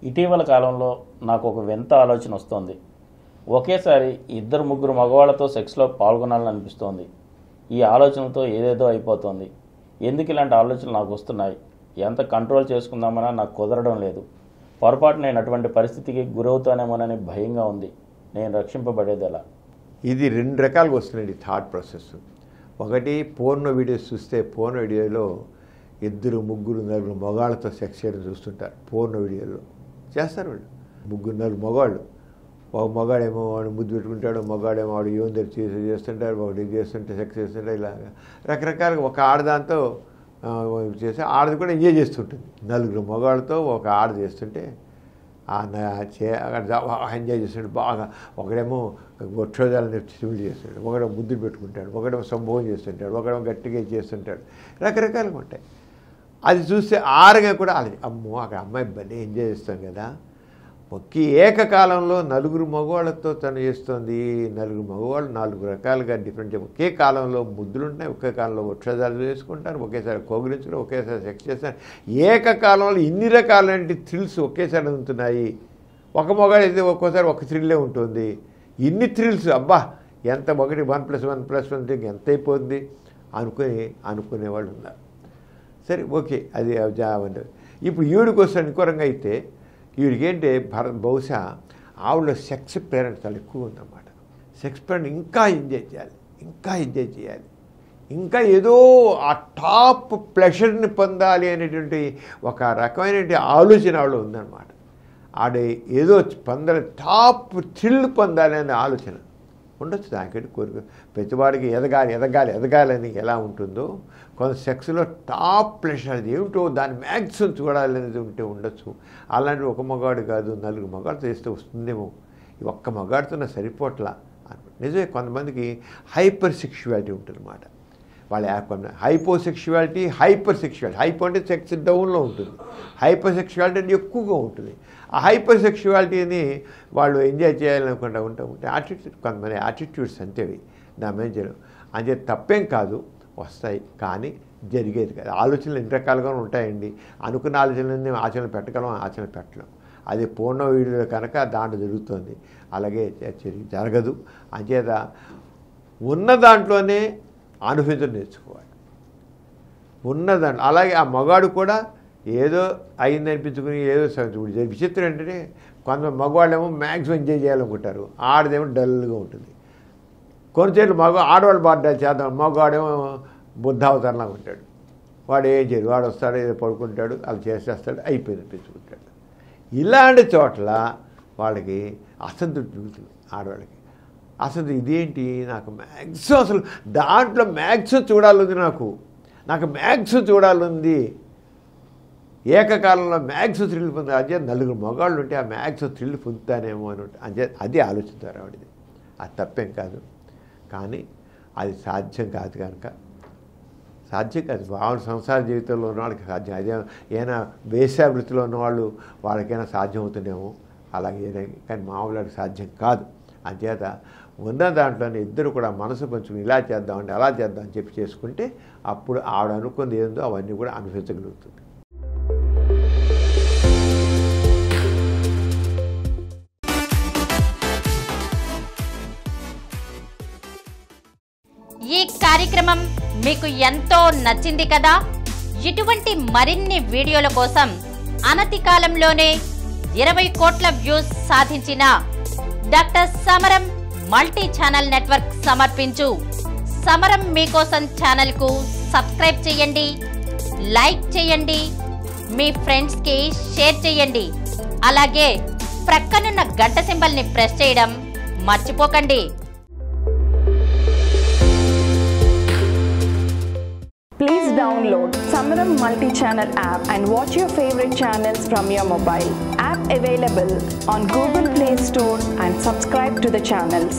ఇటీవల కాలంలో నాకు ఒక వింత ఆలోచన వస్తోంది. ఒకేసారి ఇద్దరు ముగ్గురు మగవాళ్లతో సెక్స్లో పాల్గొనాలని అనిపిస్తోంది. ఈ ఆలోచనతో ఏదేదో అయిపోతుంది. ఎందుకు ఇలాంటి ఆలోచనలు నాకు వస్తున్నాయి? ఎంత కంట్రోల్ చేసుకుందామన్నా నాకు కుదరడం లేదు. పొరపాటు నేను అటువంటి పరిస్థితికి గురవుతానేమోనని భయంగా ఉంది. నేను రక్షింపబడేది ఎలా? ఇది రెండు రకాలుగా వస్తున్నాయి థాట్ ప్రాసెస్. ఒకటి, పోర్నో వీడియోస్ చూస్తే పోర్నో వీడియోలో ఇద్దరు ముగ్గురు నలుగురు మగాళ్ళతో సెక్స్ చేయడం చూస్తుంటారు. పోర్నో వీడియోలో చేస్తారు వాళ్ళు. ముగ్గురు నలుగురు మగాళ్ళు, ఒక మగాడేమో వాడు ముద్దు పెట్టుకుంటాడు, మగాడేమో వాడు యోందరు చేస్తుంటారు, ఒకటి చేస్తుంటే సెక్స్ చేస్తుంటారు. ఇలాగా రకరకాలుగా ఒక ఆడదాంతో చేసి ఆడది కూడా ఎంజాయ్ చేస్తుంటుంది. నలుగురు మగాళ్ళతో ఒక ఆడ చేస్తుంటే ఎంజాయ్ చేస్తుంటాడు బాగా. ఒకడేమో వక్షోజాలని సివిల్ చేస్తుంటాడు, ఒకడేమో ముద్దులు పెట్టుకుంటాడు, ఒకడేమో సంభోగం చేస్తుంటాడు, ఒకడేమో గట్టిగా చేస్తుంటాడు. రకరకాలుగా ఉంటాయి. అది చూస్తే ఆరుగా కూడా అలాగే అమ్మో అక్కడ అమ్మాయి భలే ఎంజాయ్ చేస్తాం కదా. ఒకే ఏకకాలంలో నలుగురు మగవాళ్ళతో తను చేస్తుంది. నలుగురు మగవాళ్ళు నాలుగు రకాలుగా డిఫరెంట్ ఒకే కాలంలో ముద్దులుంటాయి, ఒకే కాలంలో వక్షోజాలు చేసుకుంటారు, ఒకేసారి కోగిలించుకుని ఒకేసారి సెక్స్ చేస్తారు. ఏకకాలంలో ఇన్ని రకాలైన థ్రిల్స్ ఒకేసారి ఉంటున్నాయి. ఒక మగాడైతే ఒక్కోసారి ఒక థ్రిల్లే ఉంటుంది. ఇన్ని థ్రిల్స్ అబ్బా ఎంత, ఒకటి 1+1+1 ఎంత అయిపోతుంది అనుకునేవాళ్ళు ఉన్నారు. సరే ఓకే, అది ఉంటుంది. ఇప్పుడు ఈవిడికి వస్తే ఇంకోరంగా అయితే వీడికేంటే బహుశా ఆవిడ సెక్స్ ప్రేరణ చాలా ఎక్కువ ఉందన్నమాట. సెక్స్ ప్రేరణ ఇంకా ఎంజాయ్ చేయాలి, ఇంకా ఏదో ఆ టాప్ ప్లెషర్ని పొందాలి అనేటువంటి ఒక రకమైనటువంటి ఆలోచన ఆవిడ ఉందన్నమాట. ఆడ ఏదో టాప్ థ్రిల్ పొందాలి అనే ఆలోచన ఉండొచ్చు. దానికంటే కోరిక ప్రతివాడికి ఎదగాలని ఎలా ఉంటుందో కొంత సెక్స్లో టాప్ ప్లెషర్ అది ఏమిటో దాన్ని మ్యాక్సిమం చూడాలనేది ఉండొచ్చు. అలాంటి ఒక మగాడు కాదు, నలుగురు మగాడితో చేస్తే వస్తుందేమో. ఈ ఒక్క మగాడితో నా సరిపోట్లా. నిజమే, కొంతమందికి హైపర్ సెక్షువాలిటీ ఉంటుందన్నమాట. వాళ్ళ హైపోసెక్షువాలిటీ, హైపర్ సెక్షువాలిటీ. హైపో అంటే సెక్స్ డౌన్లో ఉంటుంది, హైపర్ సెక్షువాలిటీ అంటే ఎక్కువగా ఉంటుంది. ఆ హైపర్ సెక్షువాలిటీని వాళ్ళు ఎంజాయ్ చేయాలనుకుంటూ ఉంటే యాటిట్యూడ్, కొంతమంది యాటిట్యూడ్స్ అంతేవి. దాని మీద చేయడం అంటే తప్పేం కాదు, వస్తాయి, కానీ జరిగేది కాదు. ఆలోచనలు ఎన్ని రకాలుగా ఉంటాయండి. అనుకున్న ఆలోచనలన్నీ ఆచరణ పెట్టలేం. అది పూర్ణ వీడియో కనుక దాంట్లో జరుగుతుంది. అలాగే జరగదు. అంచేత ఉన్న దాంట్లోనే అనుభవించడం నేర్చుకోవాలి. ఉన్నదాంట్లో అలాగే ఆ మగాడు కూడా ఏదో అయింది అనిపించుకుని ఏదో విచిత్రం ఏంటంటే కొంత మగవాళ్ళేమో మ్యాక్సిమం ఎంజాయ్ చేయాలనుకుంటారు, ఆడదేమో డల్గా ఉంటుంది. కొంచెం ఆడవాళ్ళు బాగా చేద్దాం, మగవాడేమో బుద్ధావతారంలాగా ఉంటాడు. వాడు ఏం చేయడు, వాడు వస్తాడు ఏదో పడుకుంటాడు, అలా చేసేస్తాడు, అయిపోయింది అనిపించుకుంటాడు. ఇలాంటి చోట్ల వాళ్ళకి అసంతృప్తి మిగులుతుంది. ఆడవాళ్ళకి అసలు ఇదేంటి, నాకు మ్యాక్సిమం అసలు దాంట్లో మ్యాక్సిమం చూడాలి, నాకు మ్యాక్సిమం చూడాలి, ఏకకాలంలో మ్యాక్సిమం థ్రిల్ పొందాలి. అదే నలుగురు మగాళ్ళు ఉంటే ఆ మ్యాక్సిమం థ్రిల్ పొందుతానేమో అని అంటే అదే ఆలోచిస్తారు ఆవిడది. అది తప్పేం కాదు, కానీ అది సాధ్యం కాదు. మామూలు సంసార జీవితంలో ఉన్న వాళ్ళకి సాధ్యం. అదే ఏదైనా వేశ్యావృత్తిలో ఉన్నవాళ్ళు వాళ్ళకైనా సాధ్యం అవుతుందేమో, అలాగే, కానీ మామూలు సాధ్యం కాదు. అంచేత ఉన్న దాంట్లోనే ఇద్దరు కూడా మనసు పంచుకుని ఇలా చేద్దామంటే అలా చేద్దామని చెప్పి చేసుకుంటే అప్పుడు ఆవిడ అనుకుంది ఏందో అవన్నీ కూడా అనుభవించగలుగుతుంది. ఈ కార్యక్రమం మీకు ఎంతో నచ్చింది కదా. ఇటువంటి మరిన్ని వీడియోల కోసం అనతి కాలంలోనే 20 కోట్ల వ్యూస్ సాధించిన డాక్టర్ సమరం మల్టీ ఛానల్ నెట్వర్క్ సమర్పించు సమరం మీకోసం ఛానల్ కు సబ్స్క్రైబ్ చేయండి, లైక్ చేయండి, మీ ఫ్రెండ్స్ కి షేర్ చేయండి. అలాగే ప్రక్కనున్న గంట సింబల్ ని ప్రెస్ చేయడం మర్చిపోకండి. Please download Samaram multi-channel app and watch your favorite channels from your mobile. App available on Google Play Store and subscribe to the channels.